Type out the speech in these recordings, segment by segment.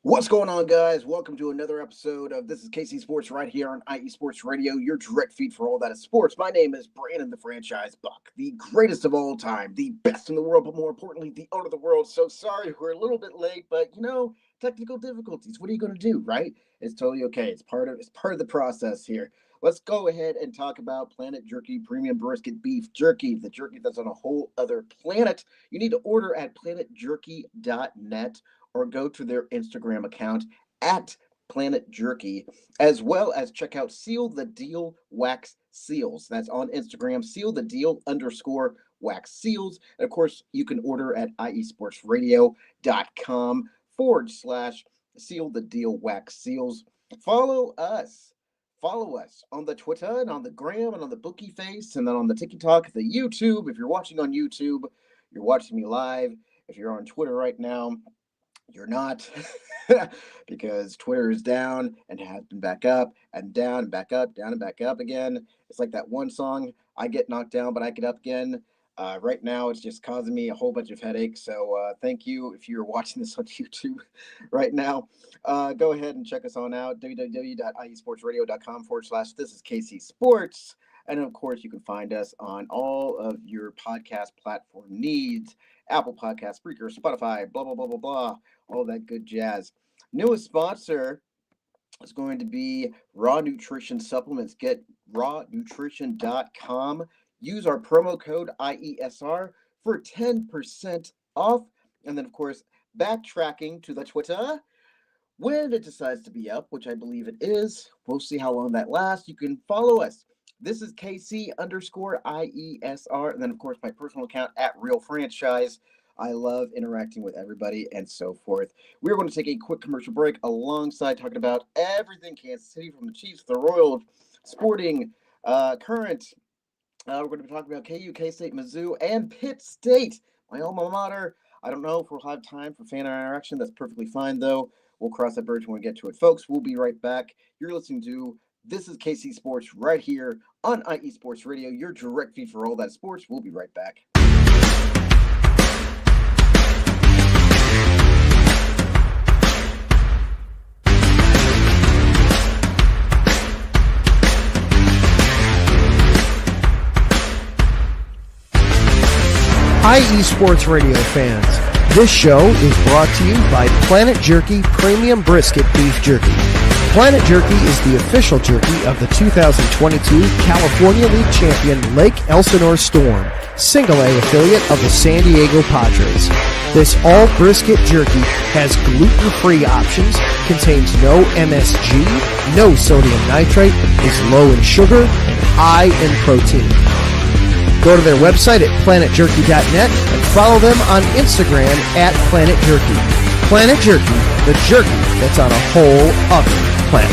What's going on, guys? Welcome to another episode of This is KC Sports right here on IE Sports Radio, your direct feed for all that is sports. My name is Brandon the Franchise Buck, the greatest of all time, the best in the world, but more importantly, the owner of the world. So sorry we're a little bit late, but technical difficulties. What are you going to do, right? It's totally okay. It's part of the process here. Let's go ahead and talk about Planet Jerky Premium Brisket Beef Jerky, the jerky that's on a whole other planet. You need to order at planetjerky.net. or go to their Instagram account at Planet Jerky, as well as check out Seal the Deal Wax Seals. That's on Instagram, Seal the Deal _wax seals. And of course, you can order at iesportsradio.com/Seal the Deal Wax Seals. Follow us on the Twitter and on the Gram and on the Bookie Face and then on the TikTok, the YouTube. If you're watching on YouTube, you're watching me live. If you're on Twitter right now, you're not, because Twitter is down and has been back up and down and back up, down and back up again. It's like that one song, I get knocked down, but I get up again. Right now, it's just causing me a whole bunch of headaches. So thank you if you're watching this on YouTube right now. Go ahead and check us on out, www.iesportsradio.com/This is KC Sports. And of course, you can find us on all of your podcast platform needs. Apple Podcasts, Spreaker, Spotify, blah, blah, blah, blah, blah, all that good jazz. Newest sponsor is going to be Raw Nutrition Supplements. Get rawnutrition.com. Use our promo code IESR for 10% off. And then, of course, backtracking to the Twitter, when it decides to be up, which I believe it is, we'll see how long that lasts. You can follow us. This is KC_IESR. And then, of course, my personal account at Real Franchise. I love interacting with everybody and so forth. We're going to take a quick commercial break alongside talking about everything Kansas City, from the Chiefs, the Royals, sporting, current. We're going to be talking about KU, K-State, Mizzou, and Pitt State, my alma mater. I don't know if we'll have time for fan interaction. That's perfectly fine, though. We'll cross that bridge when we get to it. Folks, we'll be right back. You're listening to This is KC Sports right here on IE Sports Radio, your direct feed for all that sports. We'll be right back. IE Sports Radio fans, this show is brought to you by Planet Jerky Premium Brisket Beef Jerky. Planet Jerky is the official jerky of the 2022 California League champion Lake Elsinore Storm, Single A affiliate of the San Diego Padres. This all brisket jerky has gluten-free options, contains no MSG, no sodium nitrate, is low in sugar, and high in protein. Go to their website at planetjerky.net and follow them on Instagram at Planet Jerky. Planet Jerky, the jerky that's on a whole other planet.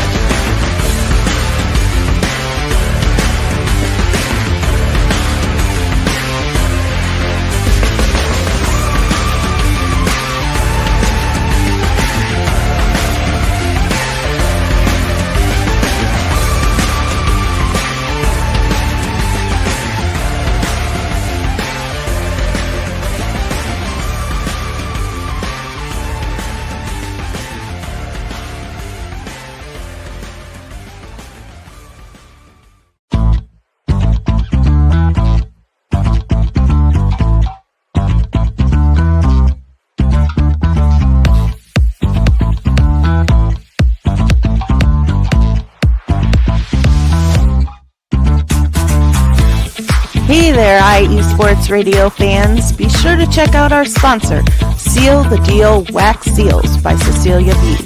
Hey there, IE Sports Radio fans. Be sure to check out our sponsor, Seal the Deal Wax Seals by Cecilia B.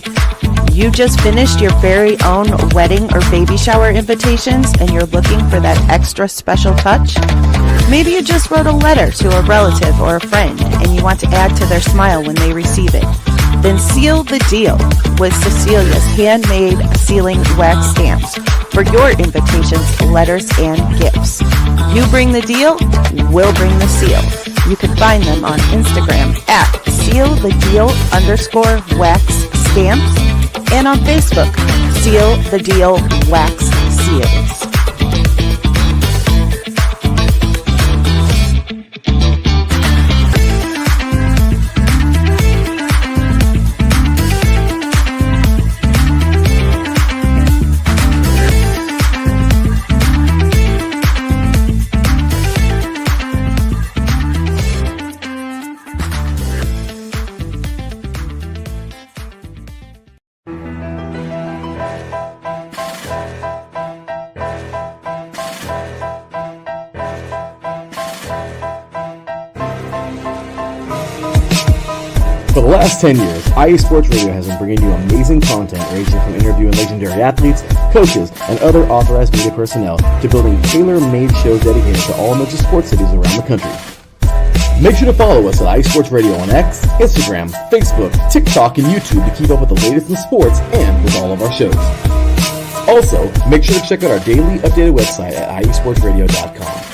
You just finished your very own wedding or baby shower invitations and you're looking for that extra special touch? Maybe you just wrote a letter to a relative or a friend and you want to add to their smile when they receive it. Then seal the deal with Cecilia's handmade sealing wax stamps for your invitations, letters, and gifts. You bring the deal, we'll bring the seal. You can find them on Instagram at sealthedeal_wax stamps and on Facebook, Seal the Deal Wax Seals. For the last 10 years, IE Sports Radio has been bringing you amazing content ranging from interviewing legendary athletes, coaches, and other authorized media personnel to building tailor-made shows dedicated to all major sports cities around the country. Make sure to follow us at IE Sports Radio on X, Instagram, Facebook, TikTok, and YouTube to keep up with the latest in sports and with all of our shows. Also, make sure to check out our daily updated website at iesportsradio.com.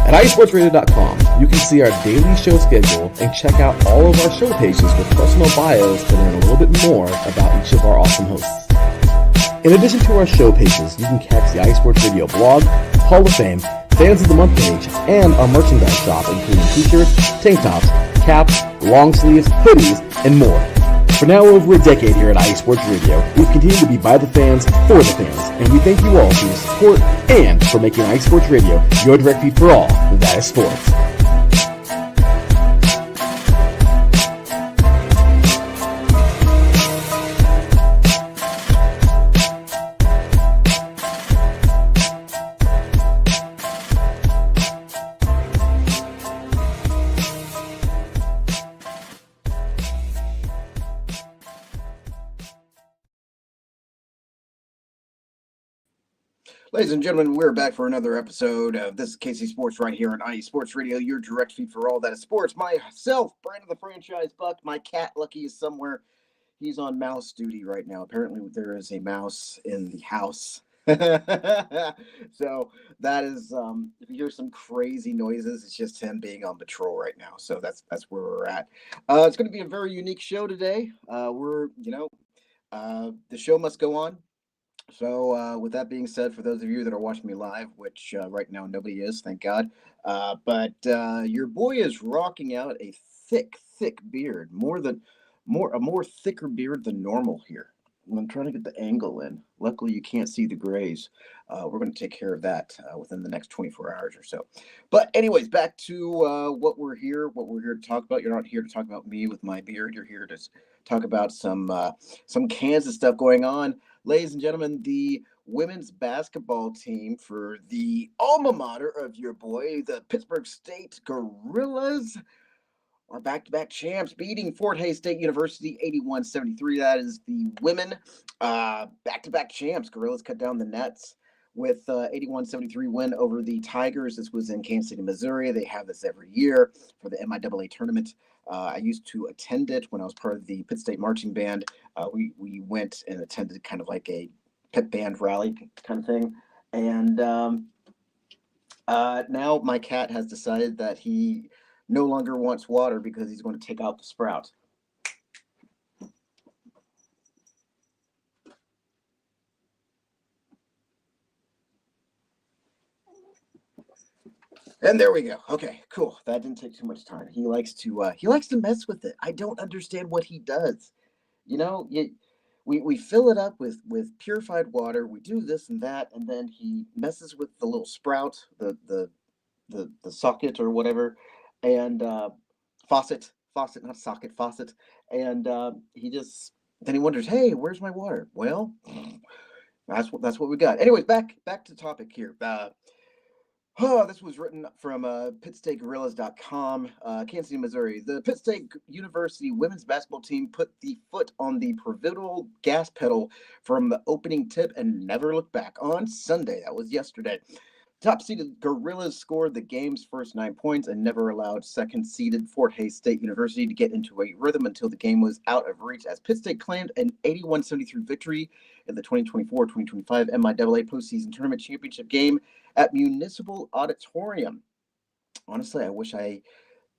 At iesportsradio.com, you can see our daily show schedule and check out all of our show pages with personal bios to learn a little bit more about each of our awesome hosts. In addition to our show pages, you can catch the IE Sports Radio blog, Hall of Fame, Fans of the Month page, and our merchandise shop including t-shirts, tank tops, caps, long sleeves, hoodies, and more. For now over a decade here at IE Sports Radio, we've continued to be by the fans, for the fans, and we thank you all for your support and for making IE Sports Radio your direct feed for all that is sports. Ladies and gentlemen, we're back for another episode of This is KC Sports right here on IE Sports Radio, your direct feed for all that is sports. Myself, Brandon the Franchise Buck, my cat Lucky is somewhere. He's on mouse duty right now. Apparently there is a mouse in the house. So that is, if you hear some crazy noises, it's just him being on patrol right now. So that's where we're at. It's going to be a very unique show today. The show must go on. So with that being said, for those of you that are watching me live, which right now nobody is, thank God, but your boy is rocking out a thick beard, a more thicker beard than normal here. I'm trying to get the angle in. Luckily, you can't see the grays. We're going to take care of that within the next 24 hours or so. But anyways, back to what we're here to talk about. You're not here to talk about me with my beard. You're here to talk about some Kansas stuff going on. Ladies and gentlemen, the women's basketball team for the alma mater of your boy, the Pittsburgh State Gorillas, are back-to-back champs, beating Fort Hays State University 81-73. That is the women back-to-back champs. Gorillas cut down the nets with 81-73 win over the Tigers. This was in Kansas City, Missouri. They have this every year for the MIAA tournament. I used to attend it when I was part of the Pitt State marching band. We went and attended kind of like a pep band rally kind of thing. And now my cat has decided that he no longer wants water because he's going to take out the sprout. And there we go. Okay, cool. That didn't take too much time. He likes to mess with it. I don't understand what he does. We fill it up with purified water. We do this and that, and then he messes with the little sprout, the socket or whatever, and faucet, not socket, faucet, and then he wonders, hey, where's my water? Well, that's what we got. Anyways, back to the topic here. Oh, this was written from PittStateGorillas.com, Kansas City, Missouri. The Pitt State University women's basketball team put the foot on the pivotal gas pedal from the opening tip and never looked back on Sunday. That was yesterday. Top-seeded Gorillas scored the game's first 9 points and never allowed second-seeded Fort Hays State University to get into a rhythm until the game was out of reach, as Pitt State claimed an 81-73 victory in the 2024-2025 MIAA postseason tournament championship game at Municipal Auditorium. Honestly, I wish I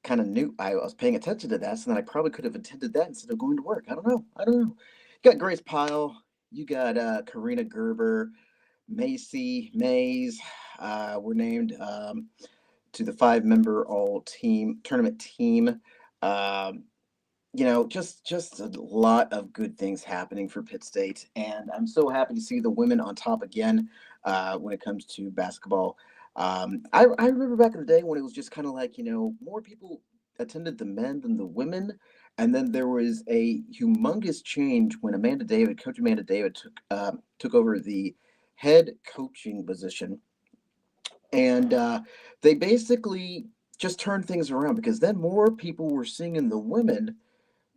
kind of knew I was paying attention to that, so then I probably could have attended that instead of going to work. I don't know. You got Grace Pyle, you got Karina Gerber, Macy Mays were named to the 5-member all-team tournament team. Just a lot of good things happening for Pitt State, and I'm so happy to see the women on top again when it comes to basketball. I remember back in the day when it was just kind of like, more people attended the men than the women, and then there was a humongous change when Coach Amanda David took over the head coaching position, and they basically just turned things around, because then more people were seeing the women,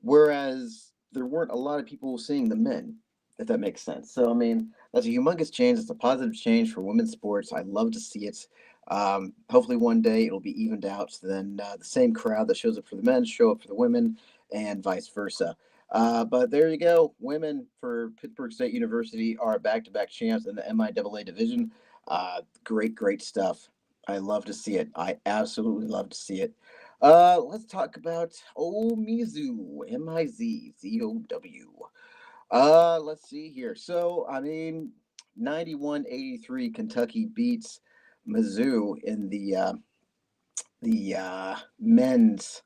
whereas there weren't a lot of people seeing the men, if that makes sense. So, I mean, that's a humongous change. It's a positive change for women's sports. I love to see it. Hopefully one day it'll be evened out, so then the same crowd that shows up for the men show up for the women, and vice versa. But there you go. Women for Pittsburgh State University are back-to-back champs in the MIAA division. Great stuff. I love to see it. I absolutely love to see it. Let's talk about Mizzou, M-I-Z-Z-O-W. Let's see here. So, 91-83, Kentucky beats Mizzou in the men's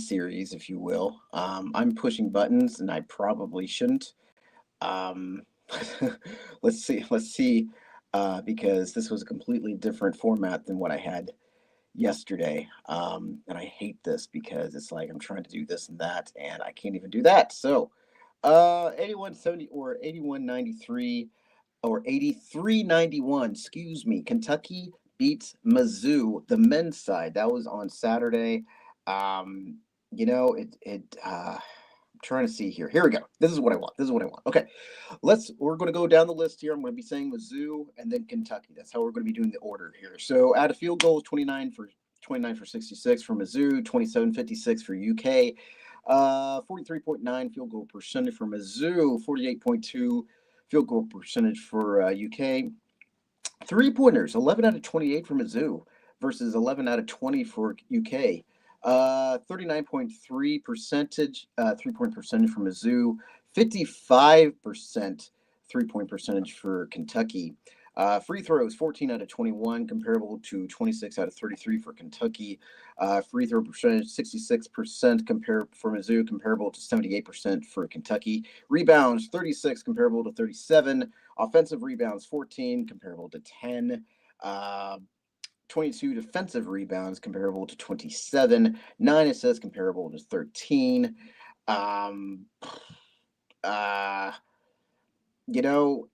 series, if you will. I'm pushing buttons, and I probably shouldn't. Let's see, because this was a completely different format than what I had yesterday. And I hate this because it's like I'm trying to do this and that, and I can't even do that. So, 81-70 or 81-93 or 83-91, excuse me. Kentucky beats Mizzou, the men's side. That was on Saturday. I'm trying to see here. Here we go. This is what I want. Okay. We're going to go down the list here. I'm going to be saying Mizzou and then Kentucky. That's how we're going to be doing the order here. So, out of field goals, 29 for 66 for Mizzou, 27-56 for UK. 43.9 field goal percentage for Mizzou, 48.2 field goal percentage for UK. 3-pointers, 11 out of 28 for Mizzou versus 11 out of 20 for UK. 39.3 percentage 3-point percentage for Mizzou, 55% 3-point percentage for Kentucky. Free throws, 14 out of 21, comparable to 26 out of 33 for Kentucky. Free throw percentage, 66% for Mizzou, comparable to 78% for Kentucky. Rebounds, 36, comparable to 37. Offensive rebounds, 14, comparable to 10. 22 defensive rebounds, comparable to 27. 9 assists, comparable to 13.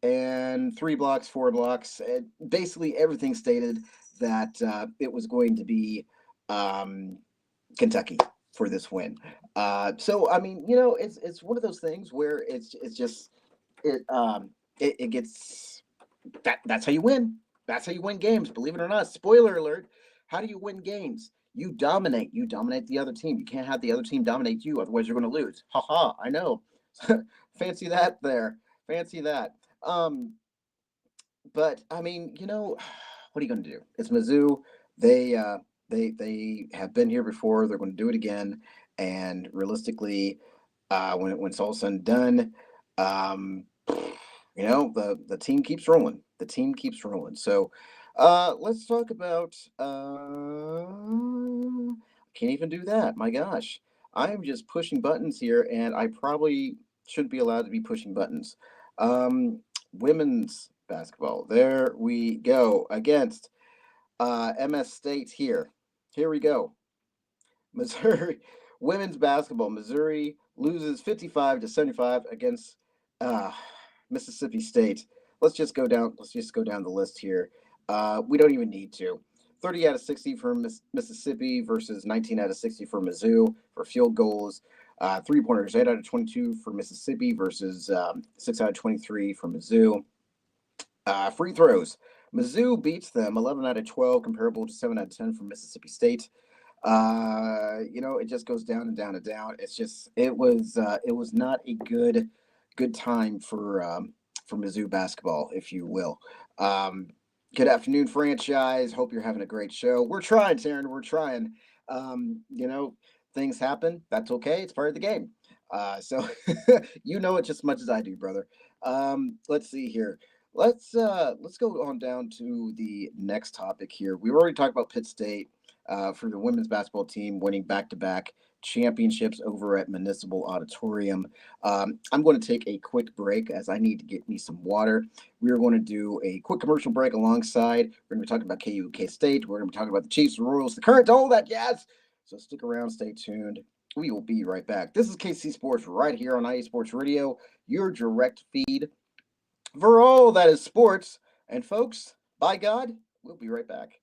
And 3 blocks, 4 blocks. Basically, everything stated that it was going to be Kentucky for this win. So, it's one of those things where it gets that's how you win. That's how you win games, believe it or not. Spoiler alert. How do you win games? You dominate. You dominate the other team. You can't have the other team dominate you, otherwise you're going to lose. Ha, I know. Fancy that there. Fancy that. But, what are you going to do? It's Mizzou. They have been here before. They're going to do it again. And realistically, when it's all said and done, the team keeps rolling. The team keeps rolling. So let's talk about can't even do that. My gosh. I am just pushing buttons here, and I probably shouldn't be allowed to be pushing buttons. Women's basketball. There we go. Against MS State here. Here we go. Missouri women's basketball. Missouri loses 55-75 against Mississippi State. Let's just go down the list here. We don't even need to. 30 out of 60 for Mississippi versus 19 out of 60 for Mizzou for field goals. 3-pointers, 8 out of 22 for Mississippi versus 6 out of 23 for Mizzou. Free throws. Mizzou beats them 11 out of 12, comparable to 7 out of 10 for Mississippi State. It just goes down and down and down. It was not a good time for Mizzou basketball, if you will. Good afternoon, franchise. Hope you're having a great show. We're trying, Taryn. We're trying. Things happen. That's okay. It's part of the game. So you know it just as much as I do, brother. Let's see here. Let's go on down to the next topic here. We already talked about Pitt State for the women's basketball team winning back-to-back championships over at Municipal Auditorium. I'm going to take a quick break as I need to get me some water. We are going to do a quick commercial break alongside. We're going to be talking about KU, K-State. We're going to be talking about the Chiefs, the Royals, the current, all that jazz. So stick around, stay tuned. We will be right back. This is KC Sports right here on IE Sports Radio, your direct feed for all that is sports. And folks, by God, we'll be right back.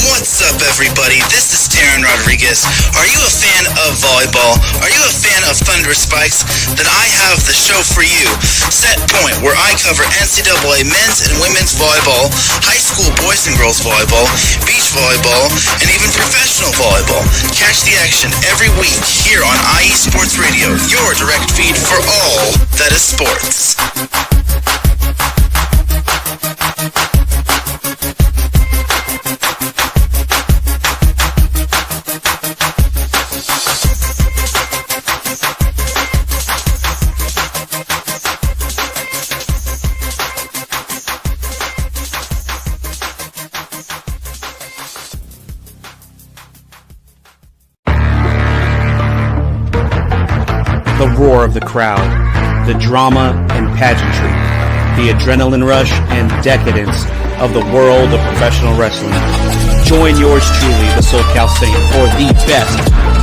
What's up, everybody? This is Taryn Rodriguez. Are you a fan of volleyball? Are you a fan of Thunder Spikes? Then I have the show for you, Set Point, where I cover NCAA men's and women's volleyball, high school boys and girls volleyball, beach volleyball, and even professional volleyball. Catch the action every week here on IE Sports Radio, your direct feed for all that is sports. The roar of the crowd, the drama and pageantry, the adrenaline rush and decadence of the world of professional wrestling. Join yours truly, the SoCal Saint, for the best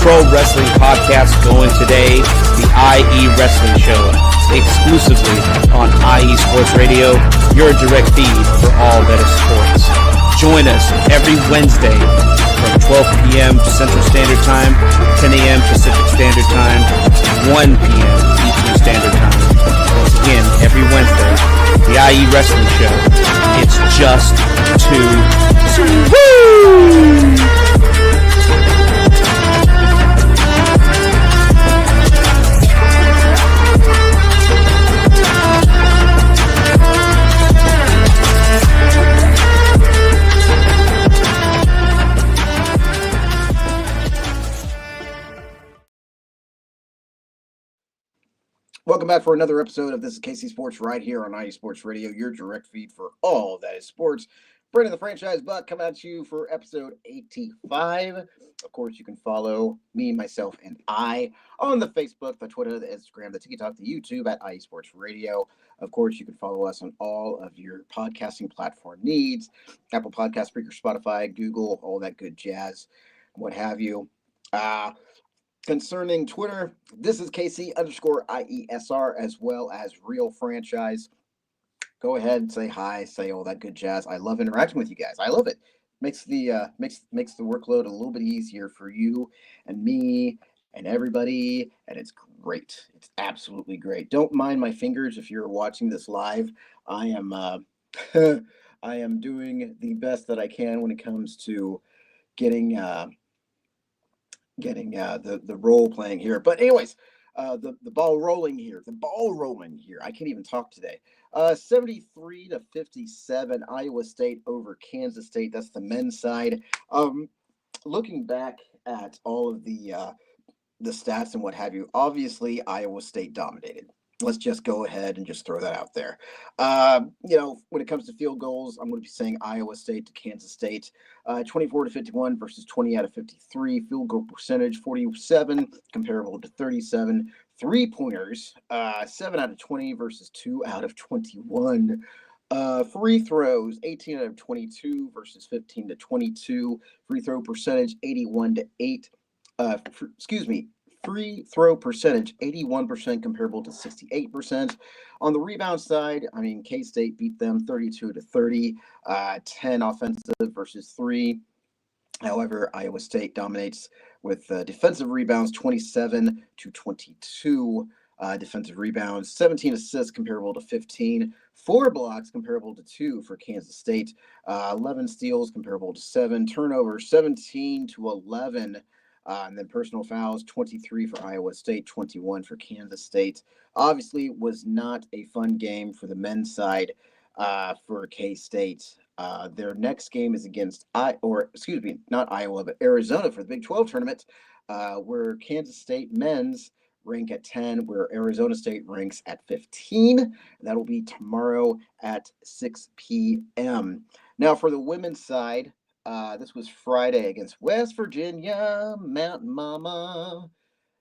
pro wrestling podcast going today, the IE Wrestling Show, exclusively on IE Sports Radio, your direct feed for all that is sports. Join us every Wednesday from 12 p.m. Central Standard Time, 10 a.m. Pacific Standard Time, 1 p.m. Eastern Standard Time. Once again, every Wednesday, the IE Wrestling Show. It's just too woo! Welcome back for another episode of This is KC Sports right here on IE Sports Radio, your direct feed for all that is sports. Brandon the Franchise Buck coming at you for episode 85. Of course, you can follow me, myself, and I on the Facebook, the Twitter, the Instagram, the TikTok, the YouTube at IE Sports Radio. Of course, you can follow us on all of your podcasting platform needs, Apple Podcast, Spreaker, Spotify, Google, all that good jazz, what have you. Concerning Twitter, this is KC_IESR as well as Real Franchise. Go ahead and say hi, say all that good jazz. I love interacting with you guys. I love it. Makes the makes the workload a little bit easier for you and me and everybody, and it's great. It's absolutely great. Don't mind my fingers if you're watching this live. I am I am doing the best that I can when it comes to getting the role playing here. But anyways, the ball rolling here. I can't even talk today. 73-57, Iowa State over Kansas State. That's the men's side. Looking back at all of the stats and what have you, obviously Iowa State dominated. Let's just go ahead and just throw that out there. When it comes to field goals, I'm going to be saying Iowa State to Kansas State, 24-51 versus 20 out of 53. Field goal percentage, 47, comparable to 37. 3-pointers, 7 out of 20 versus 2 out of 21. Free throws, 18 out of 22 versus 15 to 22. Free throw percentage, 81 to 8. Free throw percentage, 81% comparable to 68%. On the rebound side, I mean, K-State beat them 32 to 30, 10 offensive versus 3. However, Iowa State dominates with defensive rebounds, 27 to 22. Defensive rebounds, 17 assists comparable to 15, 4 blocks comparable to 2 for Kansas State, 11 steals comparable to 7, turnovers 17 to 11, and then personal fouls, 23 for Iowa State, 21 for Kansas State. Obviously, was not a fun game for the men's side for K-State. Their next game is against not Iowa, but Arizona for the Big 12 tournament, where Kansas State men's rank at 10, where Arizona State ranks at 15. That'll be tomorrow at 6 p.m. Now, for the women's side, this was Friday against West Virginia, Mountain Mama,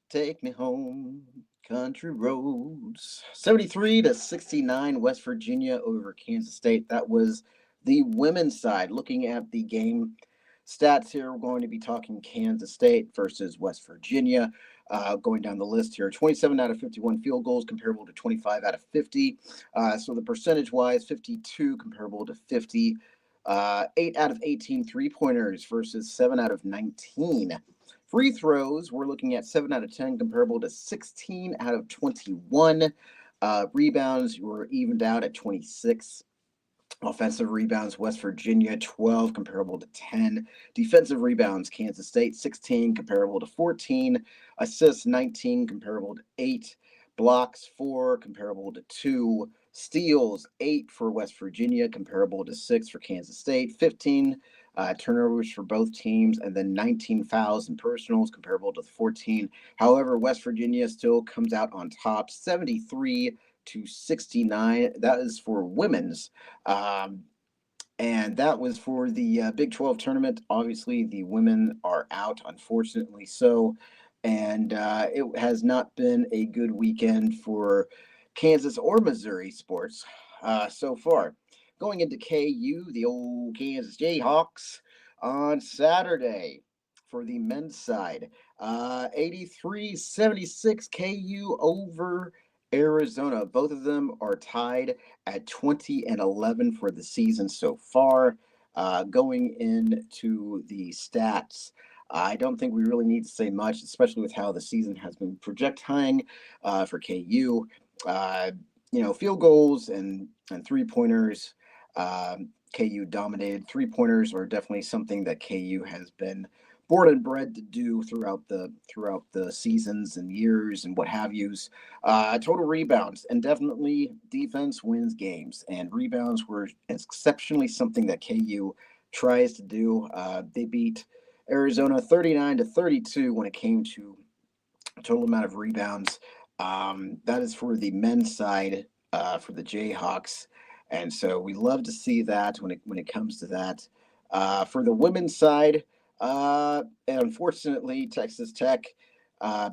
take me home, country roads. 73 to 69, West Virginia over Kansas State. That was the women's side. Looking at the game stats here, we're going to be talking Kansas State versus West Virginia. Going down the list here, 27 out of 51 field goals comparable to 25 out of 50. So the percentage-wise, 52 comparable to 50. 8 out of 18 three-pointers versus 7 out of 19. Free throws, we're looking at 7 out of 10 comparable to 16 out of 21. Rebounds were evened out at 26. Offensive rebounds, West Virginia, 12, comparable to 10. Defensive rebounds, Kansas State, 16, comparable to 14. Assists, 19, comparable to 8. Blocks, 4, comparable to 2. Steals, 8 for West Virginia, comparable to 6 for Kansas State. 15 turnovers for both teams, and then 19 fouls and personals, comparable to 14. However, West Virginia still comes out on top, 73 to 69. That is for women's. And that was for the Big 12 tournament. Obviously, the women are out, unfortunately so. And it has not been a good weekend for Kansas or Missouri sports so far. Going into KU, the old Kansas Jayhawks, on Saturday for the men's side. 83-76 KU over Arizona. Both of them are tied at 20-11 for the season so far. Going into the stats, I don't think we really need to say much, especially with how the season has been projecting for KU. Field goals and three-pointers, KU dominated. Three-pointers are definitely something that KU has been born and bred to do throughout the seasons and years and what have yous. Total rebounds, and definitely defense wins games, and rebounds were exceptionally something that KU tries to do. They beat Arizona 39-32 when it came to total amount of rebounds. That is for the men's side for the Jayhawks, and so we love to see that when it comes to that. For the women's side, unfortunately, Texas Tech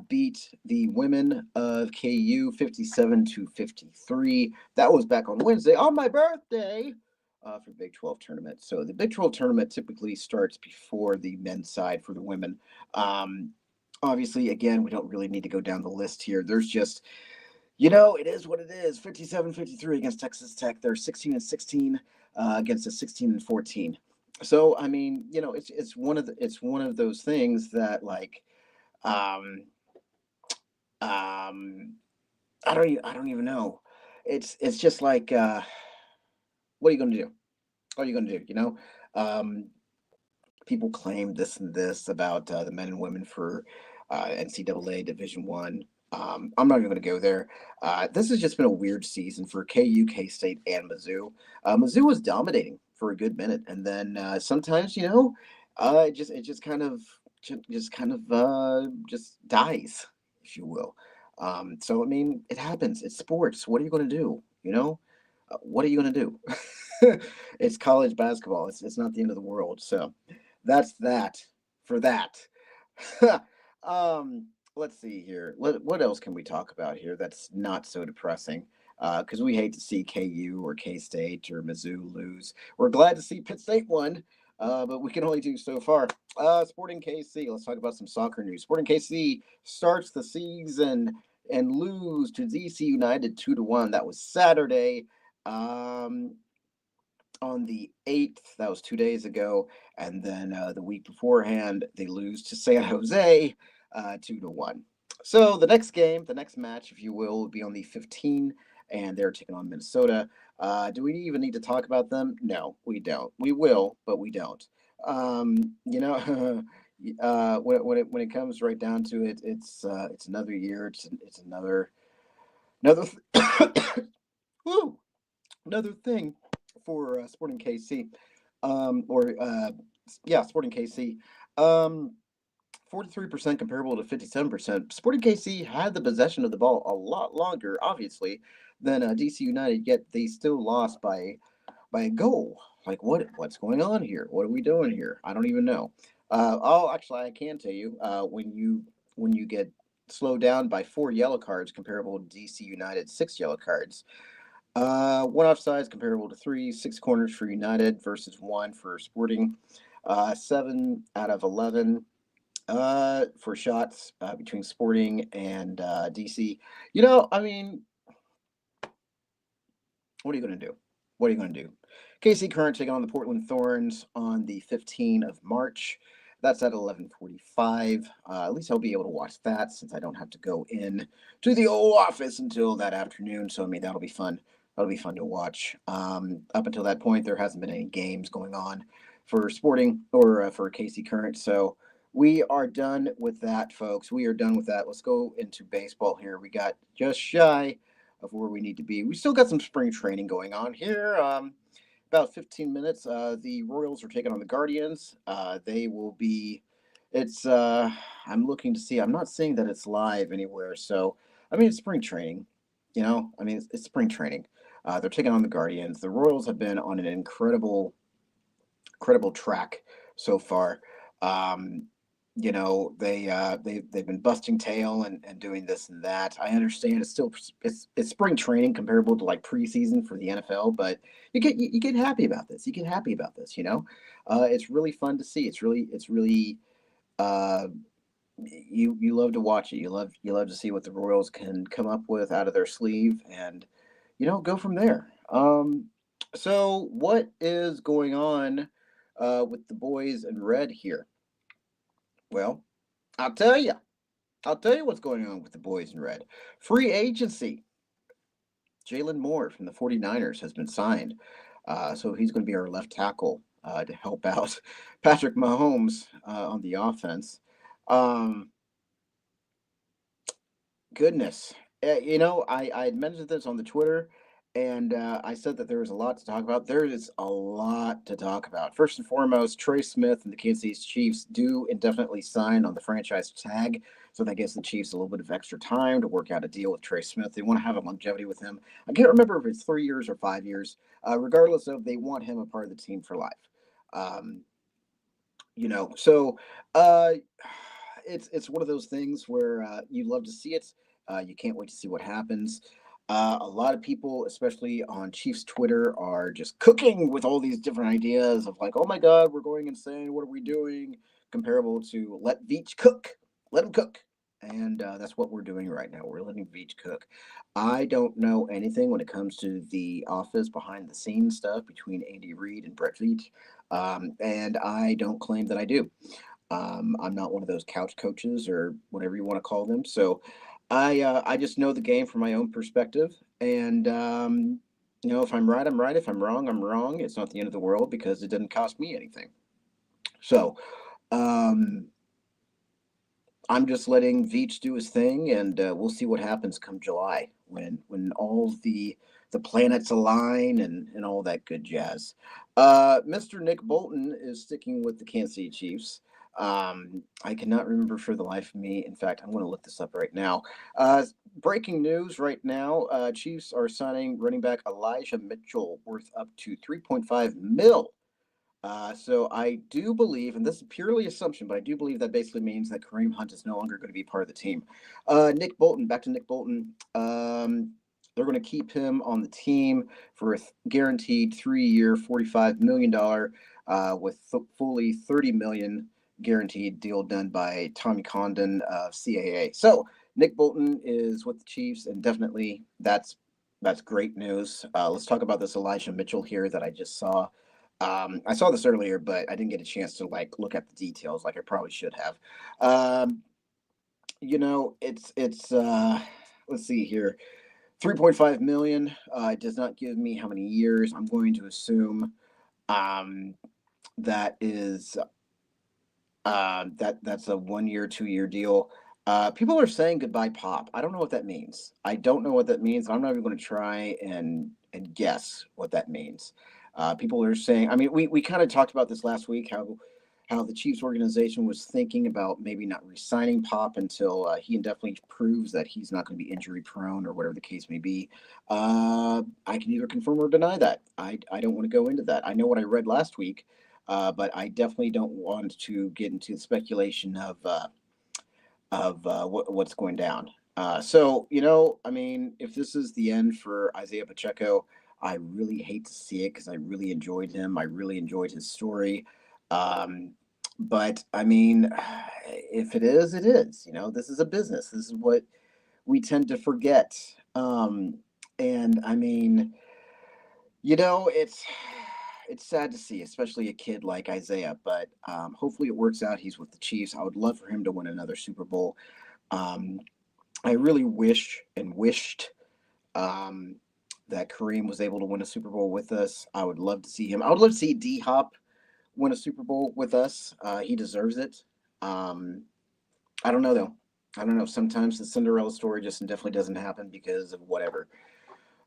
beat the women of KU 57-53. That was back on Wednesday on my birthday for the Big 12 tournament. So the Big 12 tournament typically starts before the men's side for the women. Obviously, again, we don't really need to go down the list here. There's just, it is what it is. 57-53 against Texas Tech. They're 16-16 against a 16-14. So I mean, it's one of those things that I don't even know. It's just like what are you going to do? What are you going to do? People claim this and this about the men and women for NCAA Division I. I'm not even going to go there. This has just been a weird season for KU, K-State, and Mizzou. Mizzou was dominating for a good minute, and then sometimes, it just kind of dies, if you will. So I mean, it happens. It's sports. What are you going to do? What are you going to do? It's college basketball. It's not the end of the world. So that's that for that. Let's see here. What else can we talk about here that's not so depressing? because we hate to see KU or K-State or Mizzou lose. We're glad to see Pitt State won, but we can only do so far. Sporting KC, let's talk about some soccer news. Sporting KC starts the season and lose to DC United 2-1. That was Saturday. On the 8th, that was 2 days ago, and then the week beforehand, they lose to San Jose 2-1. So the next game, the next match, if you will be on the 15th, and they're taking on Minnesota. Do we even need to talk about them? No, we don't. We will, but we don't. You know, when it comes right down to it, it's another year. It's another woo, another thing for Sporting KC, Sporting KC. 43% comparable to 57%. Sporting KC had the possession of the ball a lot longer, obviously, than DC United. Yet they still lost by a goal. Like what's going on here? What are we doing here? I don't even know. Actually, I can tell you. When you get slowed down by 4 yellow cards, comparable to DC United 6 yellow cards. 1 offsides comparable to 3, 6 corners for United versus 1 for Sporting. 7 out of 11 for shots between Sporting and DC. You know, I mean, what are you going to do? What are you going to do? KC Current taking on the Portland Thorns on the 15th of March. That's at 11:45. At least I'll be able to watch that since I don't have to go in to the old office until that afternoon. So, I mean, that'll be fun. That'll be fun to watch. Up until that point, there hasn't been any games going on for Sporting or for KC Current. So we are done with that, folks. We are done with that. Let's go into baseball here. We got just shy of where we need to be. We still got some spring training going on here. About 15 minutes. The Royals are taking on the Guardians. They will be. I'm looking to see. I'm not seeing that it's live anywhere. So, I mean, it's spring training. You know, I mean, it's spring training. They're taking on the Guardians. The Royals have been on an incredible track so far. You know, they've been busting tail and doing this and that. I understand it's spring training comparable to like preseason for the NFL, but you get happy about this. You get happy about this. You know, it's really fun to see. It's really you love to watch it. You love to see what the Royals can come up with out of their sleeve, and you know, go from there. So what is going on with the boys in red here? Well, I'll tell you what's going on with the boys in red. Free agency. Jalen Moore from the 49ers has been signed. So he's going to be our left tackle to help out Patrick Mahomes on the offense. Goodness. You know, I had mentioned this on the Twitter, and I said that there was a lot to talk about. There is a lot to talk about. First and foremost, Trey Smith and the Kansas City Chiefs do indefinitely sign on the franchise tag. So that gives the Chiefs a little bit of extra time to work out a deal with Trey Smith. They want to have a longevity with him. I can't remember if it's 3 years or 5 years. Regardless of, they want him a part of the team for life. You know, so it's one of those things where you love to see it. You can't wait to see what happens. A lot of people, especially on Chiefs Twitter, are just cooking with all these different ideas of like, oh my God, we're going insane. What are we doing? Comparable to let Veach cook. Let him cook. And that's what we're doing right now. We're letting Veach cook. I don't know anything when it comes to the office behind the scenes stuff between Andy Reid and Brett Veach. And I don't claim that I do. I'm not one of those couch coaches or whatever you want to call them. So I just know the game from my own perspective, and you know, if I'm right, I'm right. If I'm wrong. It's not the end of the world because it didn't cost me anything. So I'm just letting Veach do his thing, and we'll see what happens come July when all the planets align and all that good jazz. Mr. Nick Bolton is sticking with the Kansas City Chiefs. I cannot remember for the life of me. In fact, I'm going to look this up right now. Breaking news right now. Chiefs are signing running back Elijah Mitchell worth up to $3.5 million. So I do believe, and this is purely assumption, but I do believe that basically means that Kareem Hunt is no longer going to be part of the team. Nick Bolton, back to Nick Bolton. They're going to keep him on the team for a guaranteed 3-year, $45 million with fully $30 million guaranteed deal done by Tommy Condon of CAA. So Nick Bolton is with the Chiefs, and definitely that's great news. Let's talk about this Elijah Mitchell here that I just saw. I saw this earlier, but I didn't get a chance to look at the details like I probably should have. It's let's see here. 3.5 million. It does not give me how many years. I'm going to assume that is that's a 1-year, 2-year deal. People are saying goodbye Pop. I don't know what that means. I'm not even going to try and guess what that means. People are saying, I mean, we kind of talked about this last week, how the Chiefs organization was thinking about maybe not re-signing Pop until he indefinitely proves that he's not going to be injury prone or whatever the case may be. I can either confirm or deny that. I don't want to go into that. I know what I read last week, but I definitely don't want to get into the speculation of what's going down. So, I mean, if this is the end for Isaiah Pacheco, I really hate to see it because I really enjoyed him. I really enjoyed his story. But I mean, if it is, it is. This is a business. This is what we tend to forget. And I mean, it's sad to see, especially a kid like Isaiah, but hopefully it works out. He's with the Chiefs. I would love for him to win another Super Bowl. I really wished that Kareem was able to win a Super Bowl with us. I would love to see him. I would love to see D-Hop win a Super Bowl with us. He deserves it. I don't know, though. I don't know. Sometimes the Cinderella story just definitely doesn't happen because of whatever.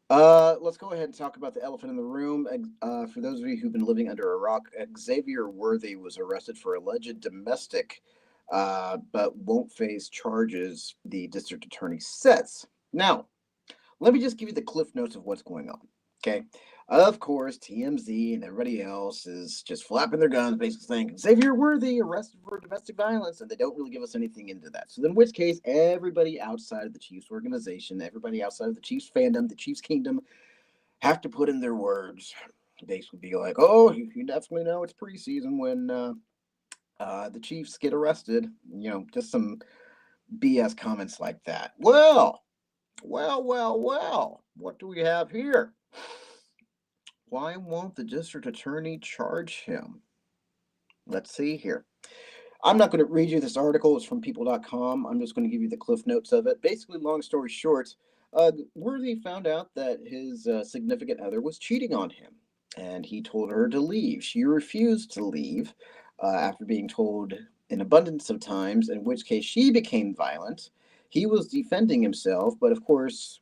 Let's go ahead and talk about the elephant in the room. For those of you who've been living under a rock, Xavier Worthy was arrested for alleged domestic, but won't face charges, the district attorney says. Now, let me just give you the cliff notes of what's going on, okay? Of course, TMZ and everybody else is just flapping their guns, basically saying, Xavier Worthy arrested for domestic violence, and they don't really give us anything into that. So in which case, everybody outside of the Chiefs organization, everybody outside of the Chiefs fandom, the Chiefs kingdom, have to put in their words. Basically be like, oh, you definitely know it's preseason when the Chiefs get arrested. Just some BS comments like that. Well, what do we have here? Why won't the district attorney charge him? Let's see here. I'm not going to read you this article. It's from people.com. I'm just going to give you the cliff notes of it. Basically, long story short, Worthy found out that his significant other was cheating on him, and he told her to leave. She refused to leave after being told an abundance of times, in which case she became violent. He was defending himself, but of course,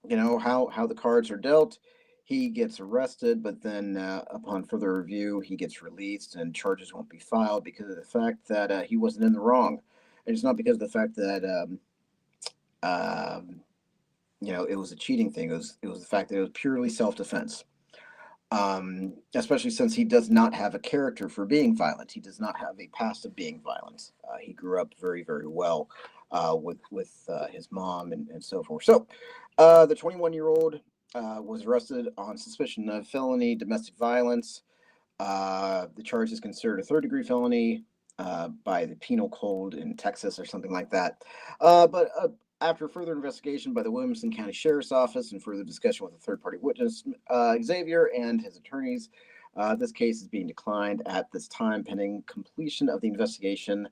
how the cards are dealt. He gets arrested, but then upon further review, he gets released and charges won't be filed because of the fact that he wasn't in the wrong. And it's not because of the fact that, it was a cheating thing. It was the fact that it was purely self-defense. Especially since he does not have a character for being violent. He does not have a past of being violent. He grew up very, very well with his mom and so forth. So the 21-year-old was arrested on suspicion of felony domestic violence. The charge is considered a third-degree felony by the penal code in Texas or something like that. But after further investigation by the Williamson County Sheriff's Office and further discussion with a third-party witness, Xavier and his attorneys, this case is being declined at this time pending completion of the investigation.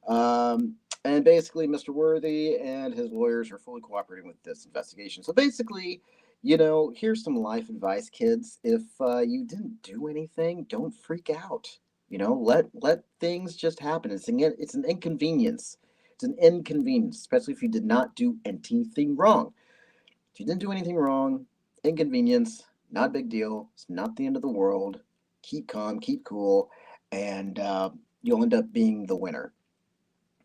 And basically, Mr. Worthy and his lawyers are fully cooperating with this investigation. So basically, here's some life advice, kids. If you didn't do anything, don't freak out. Let things just happen. It's an inconvenience. It's an inconvenience, especially if you did not do anything wrong. If you didn't do anything wrong, inconvenience, not a big deal. It's not the end of the world. Keep calm, keep cool, and you'll end up being the winner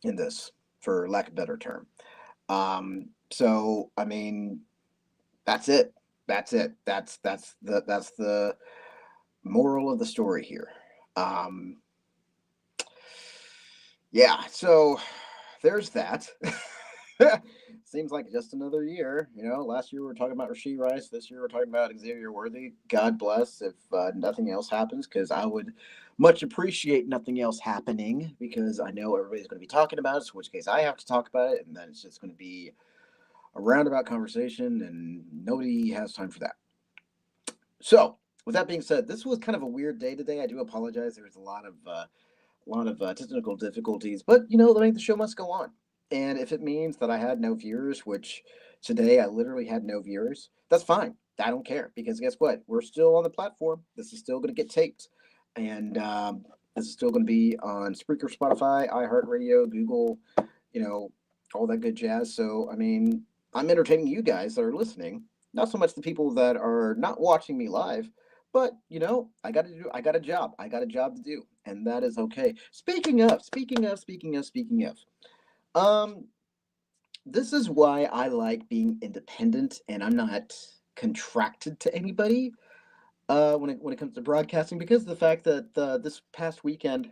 in this, for lack of a better term. So, I mean, that's it. That's the moral of the story here. Yeah, so there's that. Seems like just another year. Last year we were talking about Rashee Rice. This year we're talking about Xavier Worthy. God bless if nothing else happens, because I would much appreciate nothing else happening, because I know everybody's going to be talking about it, so in which case I have to talk about it, and then it's just going to be a roundabout conversation, and nobody has time for that. So, with that being said, this was kind of a weird day today. I do apologize. There was a lot of technical difficulties, but the show must go on. And if it means that I had no viewers, which today I literally had no viewers, that's fine. I don't care, because guess what? We're still on the platform. This is still going to get taped, and this is still going to be on Spreaker, Spotify, iHeartRadio, Google, all that good jazz. So, I mean, I'm entertaining you guys that are listening, not so much the people that are not watching me live, but I got a job. I got a job to do, and that is okay. Speaking of, this is why I like being independent, and I'm not contracted to anybody when it comes to broadcasting, because of the fact that this past weekend,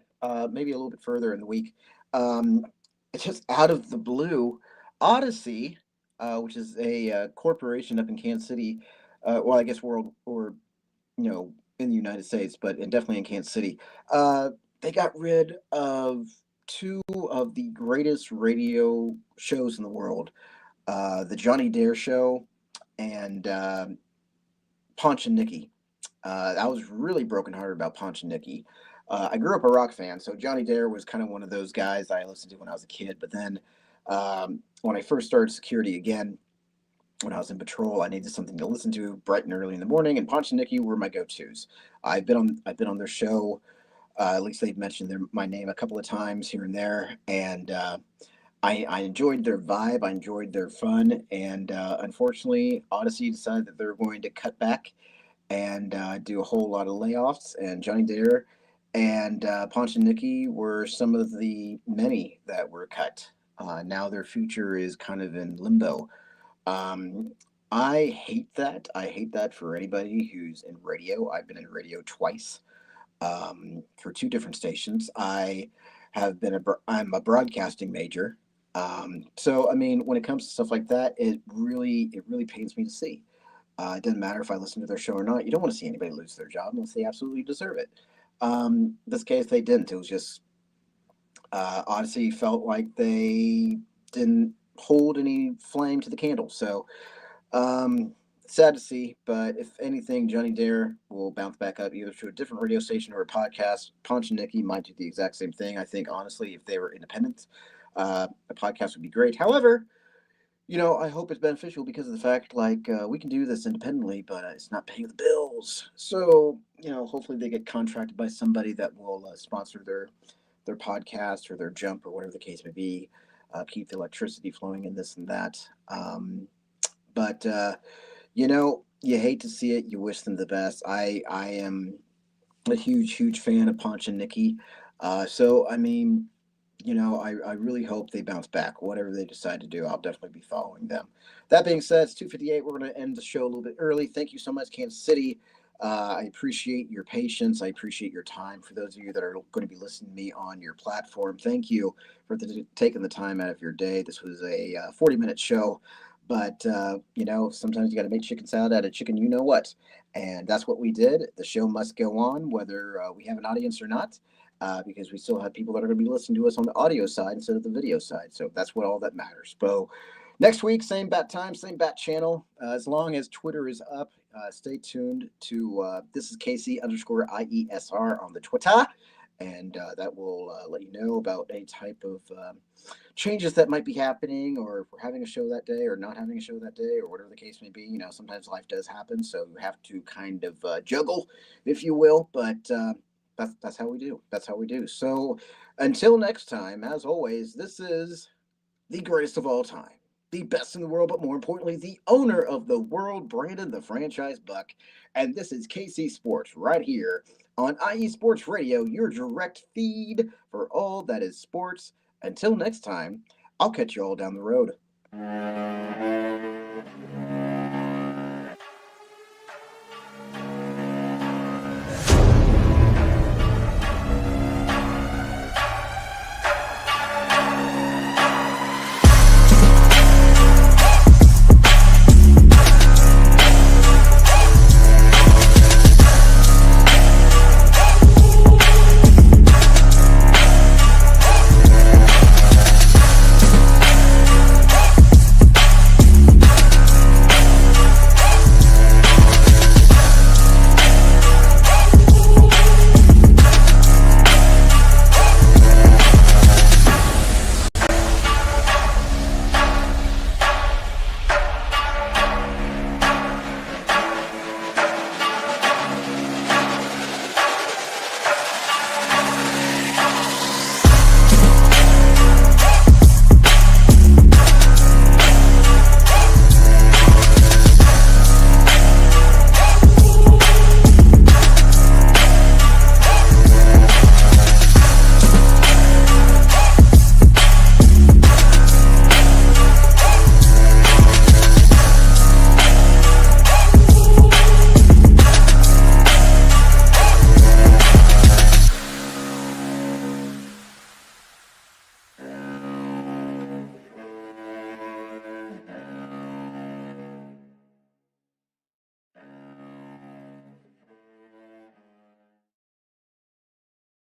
maybe a little bit further in the week, it's just out of the blue, Odyssey, which is a corporation up in Kansas City, well, I guess world, or in the United States, but definitely in Kansas City, they got rid of two of the greatest radio shows in the world, the Johnny Dare Show and Ponch and Nikki. I was really brokenhearted about Ponch and Nikki. I grew up a rock fan, so Johnny Dare was kind of one of those guys I listened to when I was a kid. But then when I first started security again, when I was in patrol, I needed something to listen to bright and early in the morning, and Ponch and Nikki were my go-tos. I've been on their show. At least they've mentioned my name a couple of times here and there, and I enjoyed their vibe. I enjoyed their fun, and unfortunately, Odyssey decided that they're going to cut back and do a whole lot of layoffs. And Johnny Dare and Ponch and Nikki were some of the many that were cut. Now their future is kind of in limbo. I hate that. I hate that for anybody who's in radio. I've been in radio twice, for two different stations. I'm a broadcasting major. So I mean, when it comes to stuff like that, it really pains me to see. It doesn't matter if I listen to their show or not. You don't want to see anybody lose their job unless they absolutely deserve it. This case, they didn't. It was just Odyssey felt like they didn't hold any flame to the candle. So sad to see, but if anything, Johnny Dare will bounce back up either to a different radio station or a podcast. Ponch and Nikki might do the exact same thing. I think, honestly, if they were independent, a podcast would be great. However, I hope it's beneficial, because of the fact, we can do this independently, but it's not paying the bills. So, hopefully they get contracted by somebody that will sponsor their podcast or their jump or whatever the case may be, keep the electricity flowing and this and that. But you hate to see it. You wish them the best. I am a huge fan of Ponch and Nikki. So, I mean, I really hope they bounce back. Whatever they decide to do, I'll definitely be following them. That being said, it's 2:58. We're going to end the show a little bit early. Thank you so much, Kansas City. I appreciate your patience. I appreciate your time. For those of you that are going to be listening to me on your platform, thank you for taking the time out of your day. This was a 40-minute show, but sometimes you got to make chicken salad out of chicken you-know-what, and that's what we did. The show must go on, whether we have an audience or not. Because we still have people that are going to be listening to us on the audio side instead of the video side. So that's what all that matters. So next week, same bat time, same bat channel. As long as Twitter is up, stay tuned to this is Casey_IESR on the Twitter. And that will let you know about any type of changes that might be happening, or if we're having a show that day or not having a show that day, or whatever the case may be. Sometimes life does happen. So you have to kind of juggle, if you will. But that's how we do. That's how we do. So until next time, as always, this is the greatest of all time, the best in the world, but more importantly, the owner of the world, Brandon the Franchise Buck. And this is KC Sports right here on IE Sports Radio, your direct feed for all that is sports. Until next time, I'll catch you all down the road.